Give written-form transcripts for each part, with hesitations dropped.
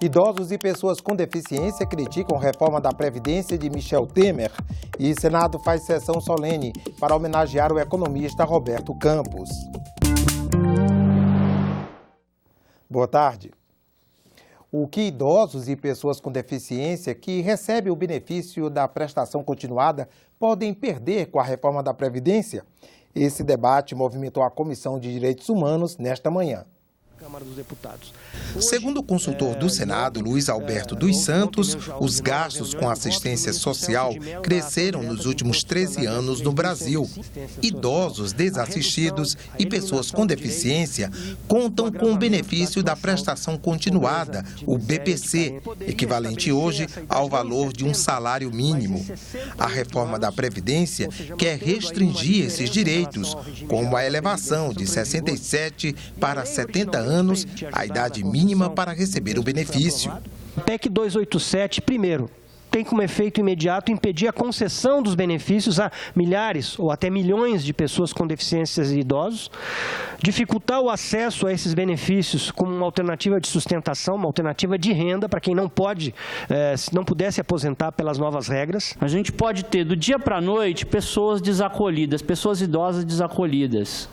Idosos e pessoas com deficiência criticam a reforma da Previdência de Michel Temer e o Senado faz sessão solene para homenagear o economista Roberto Campos. Boa tarde. O que idosos e pessoas com deficiência que recebem o benefício da prestação continuada podem perder com a reforma da Previdência? Esse debate movimentou a Comissão de Direitos Humanos nesta manhã. Câmara dos Deputados. Segundo o consultor do Senado, Luiz Alberto dos Santos, os gastos com assistência social cresceram nos últimos 13 anos no Brasil. Idosos desassistidos e pessoas com deficiência contam com o benefício da prestação continuada, o BPC, equivalente hoje ao valor de um salário mínimo. A reforma da Previdência quer restringir esses direitos, como a elevação de 67 para 70 anos, a idade mínima para receber o benefício. PEC 287, primeiro, tem como efeito imediato impedir a concessão dos benefícios a milhares ou até milhões de pessoas com deficiências e idosos, dificultar o acesso a esses benefícios como uma alternativa de sustentação, uma alternativa de renda para quem não puder se aposentar pelas novas regras. A gente pode ter do dia para a noite pessoas desacolhidas, pessoas idosas desacolhidas,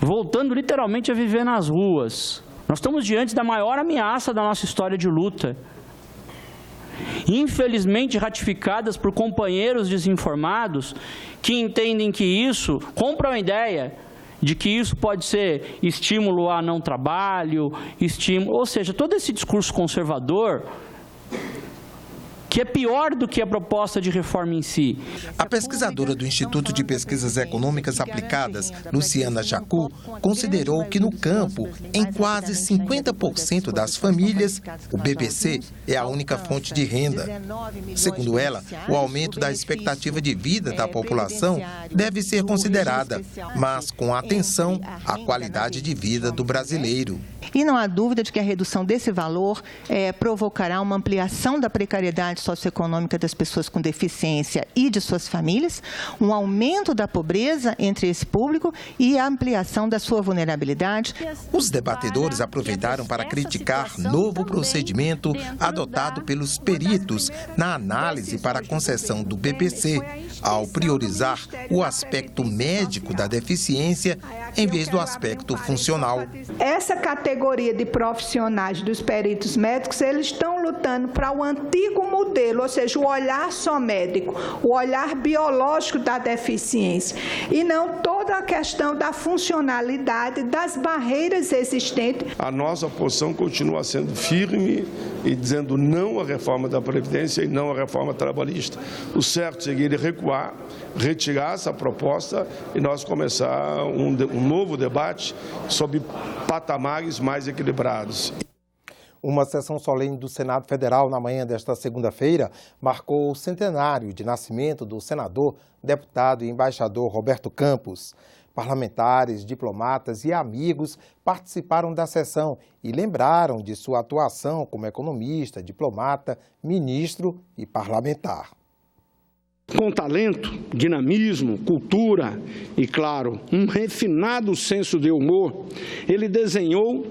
voltando literalmente a viver nas ruas. Nós estamos diante da maior ameaça da nossa história de luta. Infelizmente ratificadas por companheiros desinformados que entendem que isso, compram a ideia de que isso pode ser estímulo a não trabalho, ou seja, todo esse discurso conservador, que é pior do que a proposta de reforma em si. A pesquisadora do Instituto de Pesquisas Econômicas Aplicadas, Luciana Jacu, considerou que no campo, em quase 50% das famílias, o BPC é a única fonte de renda. Segundo ela, o aumento da expectativa de vida da população deve ser considerada, mas com atenção à qualidade de vida do brasileiro. E não há dúvida de que a redução desse valor provocará uma ampliação da precariedade socioeconômica das pessoas com deficiência e de suas famílias, um aumento da pobreza entre esse público e a ampliação da sua vulnerabilidade. Os debatedores aproveitaram para criticar novo procedimento adotado pelos peritos na análise para a concessão do BPC, ao priorizar o aspecto médico da deficiência em vez do aspecto funcional. Essa categoria de profissionais dos peritos médicos, eles estão lutando para o antigo modelo, ou seja, o olhar só médico, o olhar biológico da deficiência, e não toda a questão da funcionalidade, das barreiras existentes. A nossa posição continua sendo firme e dizendo não à reforma da Previdência e não à reforma trabalhista. O certo seria recuar, retirar essa proposta e nós começar um novo debate sobre patamares mais equilibrados. Uma sessão solene do Senado Federal na manhã desta segunda-feira marcou o centenário de nascimento do senador, deputado e embaixador Roberto Campos. Parlamentares, diplomatas e amigos participaram da sessão e lembraram de sua atuação como economista, diplomata, ministro e parlamentar. Com talento, dinamismo, cultura e, claro, um refinado senso de humor, ele desempenhou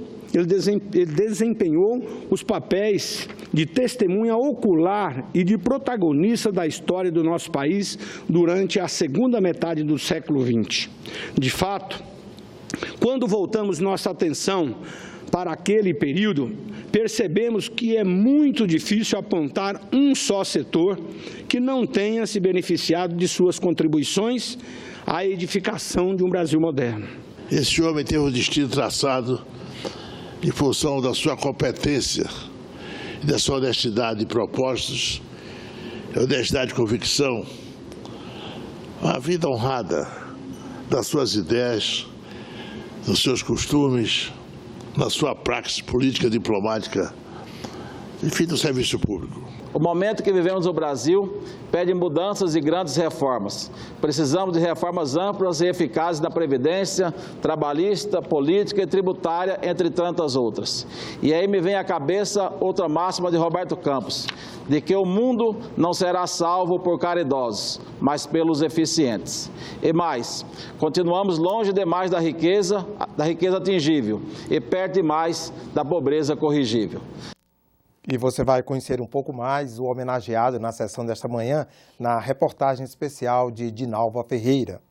os papéis de testemunha ocular e de protagonista da história do nosso país durante a segunda metade do século XX. De fato, quando voltamos nossa atenção para aquele período, percebemos que é muito difícil apontar um só setor que não tenha se beneficiado de suas contribuições à edificação de um Brasil moderno. Esse homem teve um destino traçado em função da sua competência e da sua honestidade de propósitos, honestidade de convicção, uma vida honrada das suas ideias, dos seus costumes, na sua praxis política, diplomática, enfim, do serviço público. O momento que vivemos no Brasil pede mudanças e grandes reformas. Precisamos de reformas amplas e eficazes na Previdência, trabalhista, política e tributária, entre tantas outras. E aí me vem à cabeça outra máxima de Roberto Campos, de que o mundo não será salvo por caridosos, mas pelos eficientes. E mais, continuamos longe demais da riqueza atingível e perto demais da pobreza corrigível. E você vai conhecer um pouco mais o homenageado na sessão desta manhã, na reportagem especial de Dinalva Ferreira.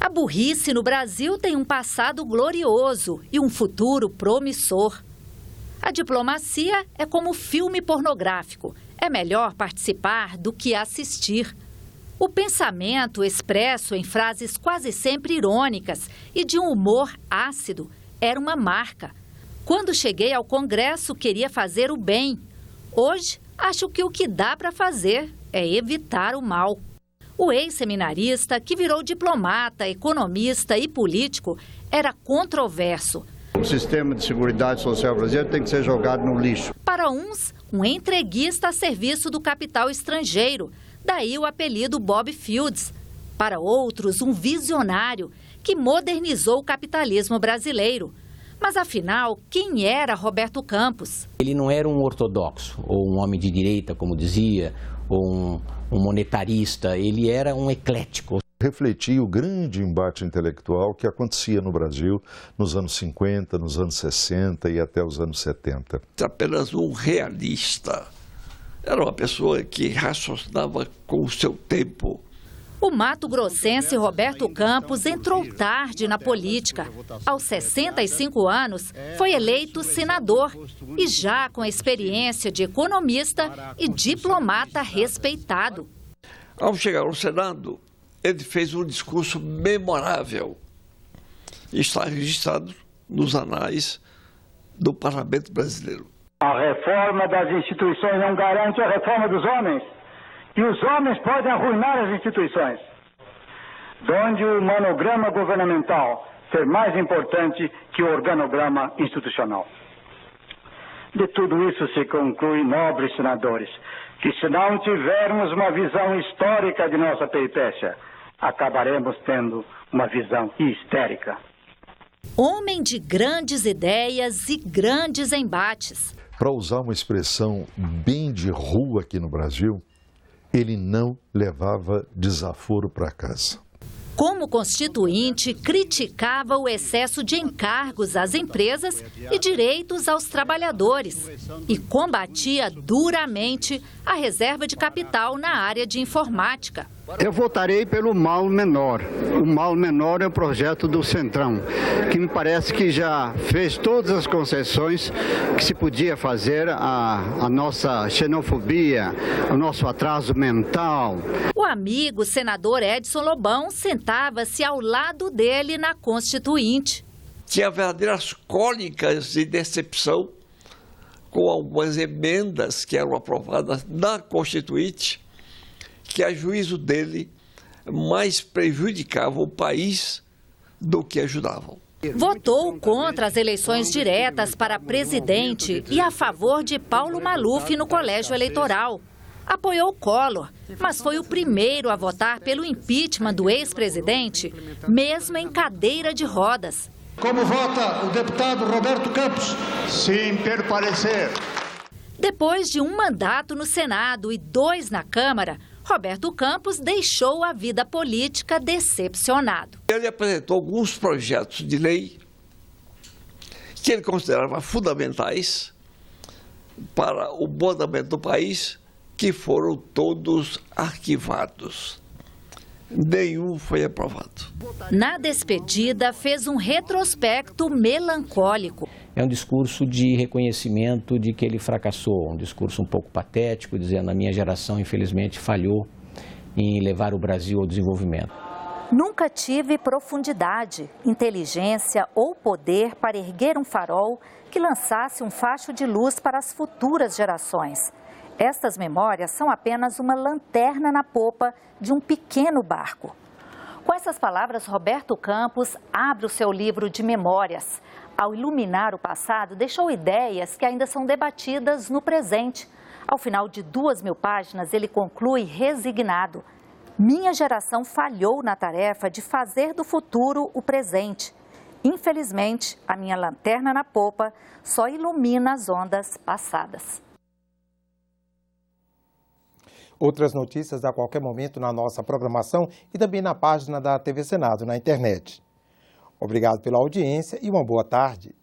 A burrice no Brasil tem um passado glorioso e um futuro promissor. A diplomacia é como filme pornográfico. É melhor participar do que assistir. O pensamento expresso em frases quase sempre irônicas e de um humor ácido era uma marca. Quando cheguei ao Congresso, queria fazer o bem. Hoje, acho que o que dá para fazer é evitar o mal. O ex-seminarista, que virou diplomata, economista e político, era controverso. O sistema de seguridade social brasileiro tem que ser jogado no lixo. Para uns, um entreguista a serviço do capital estrangeiro. Daí o apelido Bob Fields. Para outros, um visionário que modernizou o capitalismo brasileiro. Mas, afinal, quem era Roberto Campos? Ele não era um ortodoxo, ou um homem de direita, como dizia, ou um monetarista. Ele era um eclético. Refletia o grande embate intelectual que acontecia no Brasil nos anos 50, nos anos 60 e até os anos 70. Apenas um realista. Era uma pessoa que raciocinava com o seu tempo. O mato-grossense Roberto Campos entrou tarde na política. Aos 65 anos, foi eleito senador e já com a experiência de economista e diplomata respeitado. Ao chegar ao Senado, ele fez um discurso memorável. Está registrado nos anais do Parlamento Brasileiro. A reforma das instituições não garante a reforma dos homens. E os homens podem arruinar as instituições. Donde o monograma governamental ser mais importante que o organograma institucional. De tudo isso se conclui, nobres senadores, que se não tivermos uma visão histórica de nossa peripécia, acabaremos tendo uma visão histérica. Homem de grandes ideias e grandes embates. Para usar uma expressão bem de rua aqui no Brasil, ele não levava desaforo para casa. Como constituinte, criticava o excesso de encargos às empresas e direitos aos trabalhadores e combatia duramente a reserva de capital na área de informática. Eu votarei pelo mal menor. O mal menor é o projeto do Centrão, que me parece que já fez todas as concessões que se podia fazer à nossa xenofobia, ao nosso atraso mental. O amigo senador Edson Lobão sentava-se ao lado dele na Constituinte. Tinha verdadeiras cólicas de decepção com algumas emendas que eram aprovadas na Constituinte, que, a juízo dele, mais prejudicavam o país do que ajudavam. Votou contra as eleições diretas para presidente e a favor de Paulo Maluf no colégio eleitoral. Apoiou Collor, mas foi o primeiro a votar pelo impeachment do ex-presidente, mesmo em cadeira de rodas. Como vota o deputado Roberto Campos? Sim, per parecer. Depois de um mandato no Senado e 2 na Câmara, Roberto Campos deixou a vida política decepcionado. Ele apresentou alguns projetos de lei que ele considerava fundamentais para o bom andamento do país, que foram todos arquivados. Nenhum foi aprovado. Na despedida, fez um retrospecto melancólico. É um discurso de reconhecimento de que ele fracassou, um discurso um pouco patético, dizendo: a minha geração, infelizmente, falhou em levar o Brasil ao desenvolvimento. Nunca tive profundidade, inteligência ou poder para erguer um farol que lançasse um facho de luz para as futuras gerações. Estas memórias são apenas uma lanterna na popa de um pequeno barco. Com essas palavras, Roberto Campos abre o seu livro de memórias. Ao iluminar o passado, deixou ideias que ainda são debatidas no presente. Ao final de 2.000 páginas, ele conclui resignado: minha geração falhou na tarefa de fazer do futuro o presente. Infelizmente, a minha lanterna na popa só ilumina as ondas passadas. Outras notícias a qualquer momento na nossa programação e também na página da TV Senado na internet. Obrigado pela audiência e uma boa tarde.